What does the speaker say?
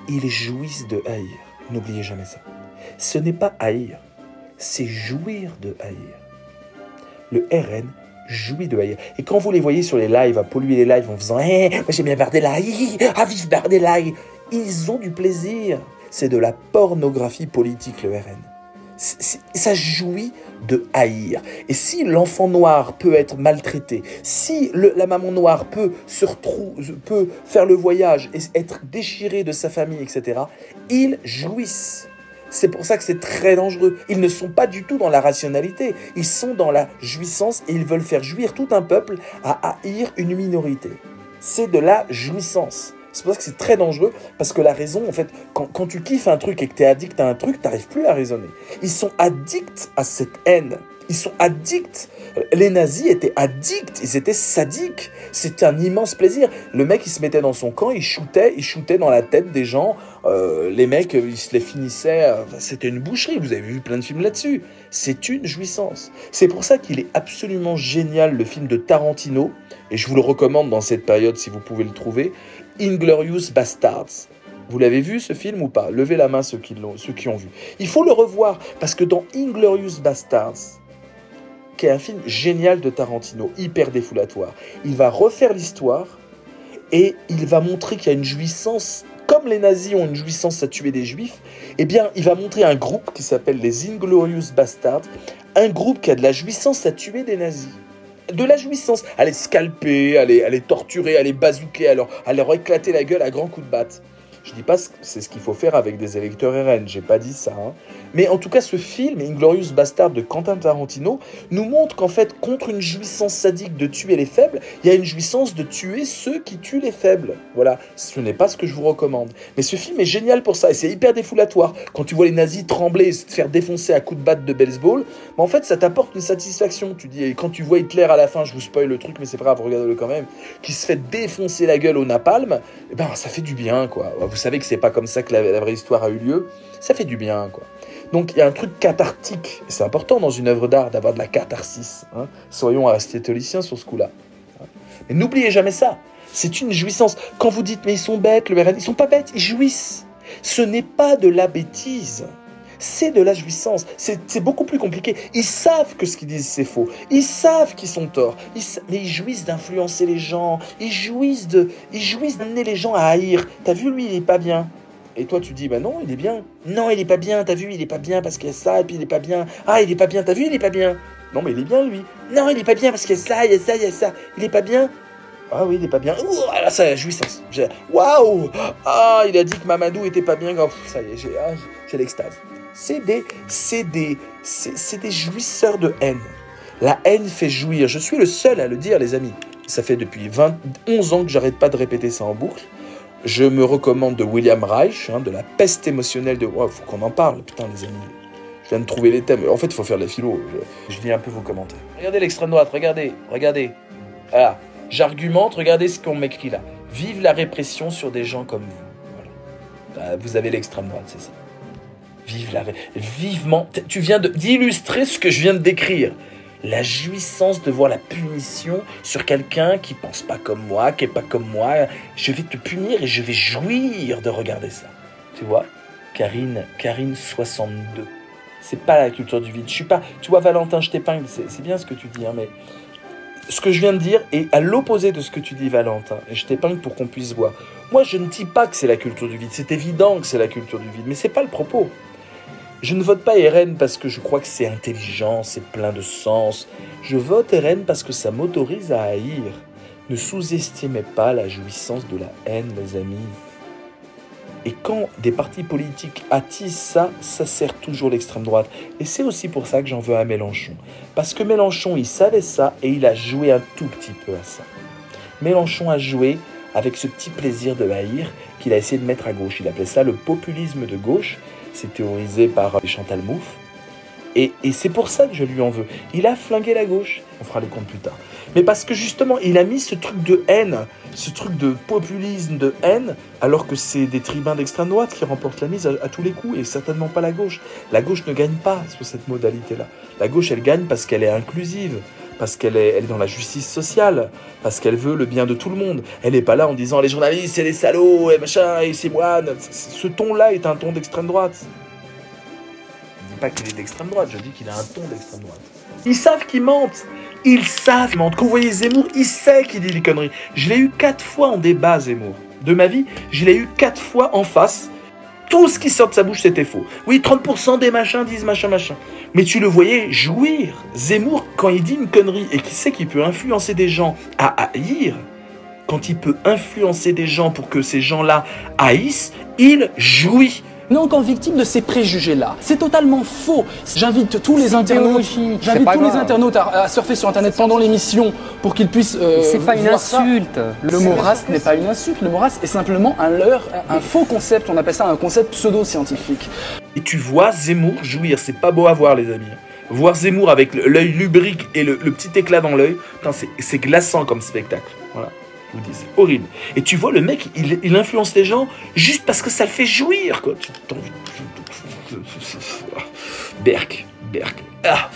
ils jouissent de haïr. N'oubliez jamais ça. Ce n'est pas haïr, c'est jouir de haïr. Le RN jouit de haïr. Et quand vous les voyez sur les lives, à polluer les lives en faisant hey, moi j'aime bien Bardella, ah vive Bardella, ils ont du plaisir. C'est de la pornographie politique, le RN. Ça jouit de haïr. Et si l'enfant noir peut être maltraité, si la maman noire peut faire le voyage et être déchirée de sa famille, etc., ils jouissent. C'est pour ça que c'est très dangereux. Ils ne sont pas du tout dans la rationalité. Ils sont dans la jouissance et ils veulent faire jouir tout un peuple à haïr une minorité. C'est de la jouissance. C'est pour ça que c'est très dangereux, parce que la raison, en fait, quand tu kiffes un truc et que tu es addict à un truc, tu n'arrives plus à raisonner. Ils sont addicts à cette haine. Ils sont addicts. Les nazis étaient addicts, ils étaient sadiques. C'était un immense plaisir. Le mec, il se mettait dans son camp, il shootait dans la tête des gens. Les mecs, ils se les finissaient. C'était une boucherie, vous avez vu plein de films là-dessus. C'est une jouissance. C'est pour ça qu'il est absolument génial, le film de Tarantino, et je vous le recommande dans cette période si vous pouvez le trouver, Inglourious Basterds. Vous l'avez vu ce film ou pas? Levez la main ceux qui ont vu. Il faut le revoir, parce que dans Inglourious Basterds, qui est un film génial de Tarantino, hyper défoulatoire, il va refaire l'histoire et il va montrer qu'il y a une jouissance, comme les nazis ont une jouissance à tuer des juifs, eh bien il va montrer un groupe qui s'appelle les Inglourious Basterds, un groupe qui a de la jouissance à tuer des nazis. De la jouissance, à les scalper, à les torturer, à les bazooker, à leur éclater la gueule à grands coups de batte. Je dis pas que c'est ce qu'il faut faire avec des électeurs RN, j'ai pas dit ça. Hein. Mais en tout cas, ce film, Inglourious Basterds de Quentin Tarantino, nous montre qu'en fait, contre une jouissance sadique de tuer les faibles, il y a une jouissance de tuer ceux qui tuent les faibles. Voilà, ce n'est pas ce que je vous recommande. Mais ce film est génial pour ça, et c'est hyper défoulatoire. Quand tu vois les nazis trembler et se faire défoncer à coups de batte de baseball, en fait, ça t'apporte une satisfaction. Tu dis, et quand tu vois Hitler à la fin, je vous spoil le truc, mais c'est pas grave, regardez-le quand même, qui se fait défoncer la gueule au napalm, eh ben, ça fait du bien, quoi. Vous savez que c'est pas comme ça que la vraie histoire a eu lieu. Ça fait du bien, quoi. Donc, il y a un truc cathartique. C'est important dans une œuvre d'art d'avoir de la catharsis. Hein. Soyons aristotéliens sur ce coup-là. Mais n'oubliez jamais ça. C'est une jouissance. Quand vous dites, mais ils sont bêtes, le RN, ils sont pas bêtes, ils jouissent. Ce n'est pas de la bêtise. C'est de la jouissance. C'est beaucoup plus compliqué. Ils savent que ce qu'ils disent, c'est faux. Ils savent qu'ils sont torts. Mais ils jouissent d'influencer les gens. Ils jouissent d'amener les gens à haïr. T'as vu, lui, il est pas bien. Et toi, tu dis, bah non, il est bien. Non, il est pas bien. T'as vu, il est pas bien parce qu'il y a ça, et puis il est pas bien. Ah, il est pas bien. T'as vu, il est pas bien. Non, mais il est bien, lui. Non, il est pas bien parce qu'il y a ça, il y a ça, il y a ça. Il est pas bien. Ah oui, il est pas bien. Ouh, là, ça, la jouissance. Waouh. Ah, il a dit que Mamadou était pas bien. Oh, ça y est, j'ai l'extase. C'est des jouisseurs de haine. La haine fait jouir. Je suis le seul à le dire, les amis. Ça fait depuis 11 ans que j'arrête pas de répéter ça en boucle. Je me recommande de William Reich, de la peste émotionnelle de... Oh, faut qu'on en parle, putain, les amis. Je viens de trouver les thèmes. En fait, il faut faire de la philo. Je lis un peu vos commentaires. Regardez l'extrême droite, regardez. Voilà. J'argumente, regardez ce qu'on m'écrit là. Vive la répression sur des gens comme vous. Voilà. Vous avez l'extrême droite, c'est ça. Vivement, tu viens d'illustrer ce que je viens de décrire. La jouissance de voir la punition sur quelqu'un qui pense pas comme moi, qui est pas comme moi. Je vais te punir et je vais jouir de regarder ça. Tu vois, Karine 62. C'est pas la culture du vide. Je suis pas. Tu vois, Valentin, je t'épingle. C'est bien ce que tu dis, hein, mais ce que je viens de dire est à l'opposé de ce que tu dis, Valentin. Et je t'épingle pour qu'on puisse voir. Moi, je ne dis pas que c'est la culture du vide. C'est évident que c'est la culture du vide, mais c'est pas le propos. Je ne vote pas RN parce que je crois que c'est intelligent, c'est plein de sens. Je vote RN parce que ça m'autorise à haïr. Ne sous-estimez pas la jouissance de la haine, les amis. Et quand des partis politiques attisent ça, ça sert toujours l'extrême droite. Et c'est aussi pour ça que j'en veux à Mélenchon. Parce que Mélenchon, il savait ça et il a joué un tout petit peu à ça. Mélenchon a joué avec ce petit plaisir de haïr qu'il a essayé de mettre à gauche. Il appelait ça le populisme de gauche. C'est théorisé par Chantal Mouffe. Et c'est pour ça que je lui en veux. Il a flingué la gauche. On fera les comptes plus tard. Mais parce que justement, il a mis ce truc de haine, ce truc de populisme, de haine, alors que c'est des tribuns d'extrême droite qui remportent la mise à tous les coups, et certainement pas la gauche. La gauche ne gagne pas sur cette modalité-là. La gauche, elle gagne parce qu'elle est inclusive, parce qu'elle est dans la justice sociale, parce qu'elle veut le bien de tout le monde. Elle n'est pas là en disant les journalistes, c'est des salauds, et machin, et c'est moine. Ce ton-là est un ton d'extrême droite. Je ne dis pas qu'il est d'extrême droite, je dis qu'il a un ton d'extrême droite. Ils savent qu'ils mentent. Ils savent qu'ils mentent. Quand vous voyez Zemmour, il sait qu'il dit des conneries. Je l'ai eu 4 fois en débat, Zemmour. De ma vie, je l'ai eu 4 fois en face. Tout ce qui sort de sa bouche, c'était faux. Oui, 30% des machins disent machin. Mais tu le voyais jouir. Zemmour, quand il dit une connerie et qu'il sait qu'il peut influencer des gens à haïr, quand il peut influencer des gens pour que ces gens-là haïssent, il jouit. On est encore victime de ces préjugés-là. C'est totalement faux. J'invite tous les internautes, à surfer sur Internet pendant l'émission pour qu'ils puissent c'est pas une insulte. Le mot race n'est pas une insulte. Le mot race est simplement un faux concept. On appelle ça un concept pseudo-scientifique. Et tu vois Zemmour jouir. C'est pas beau à voir, les amis. Voir Zemmour avec l'œil lubrique et le petit éclat dans l'œil, c'est glaçant comme spectacle. Voilà. Je vous dis, c'est horrible. Et tu vois, le mec, il influence les gens juste parce que ça le fait jouir, quoi. Berk. Ah.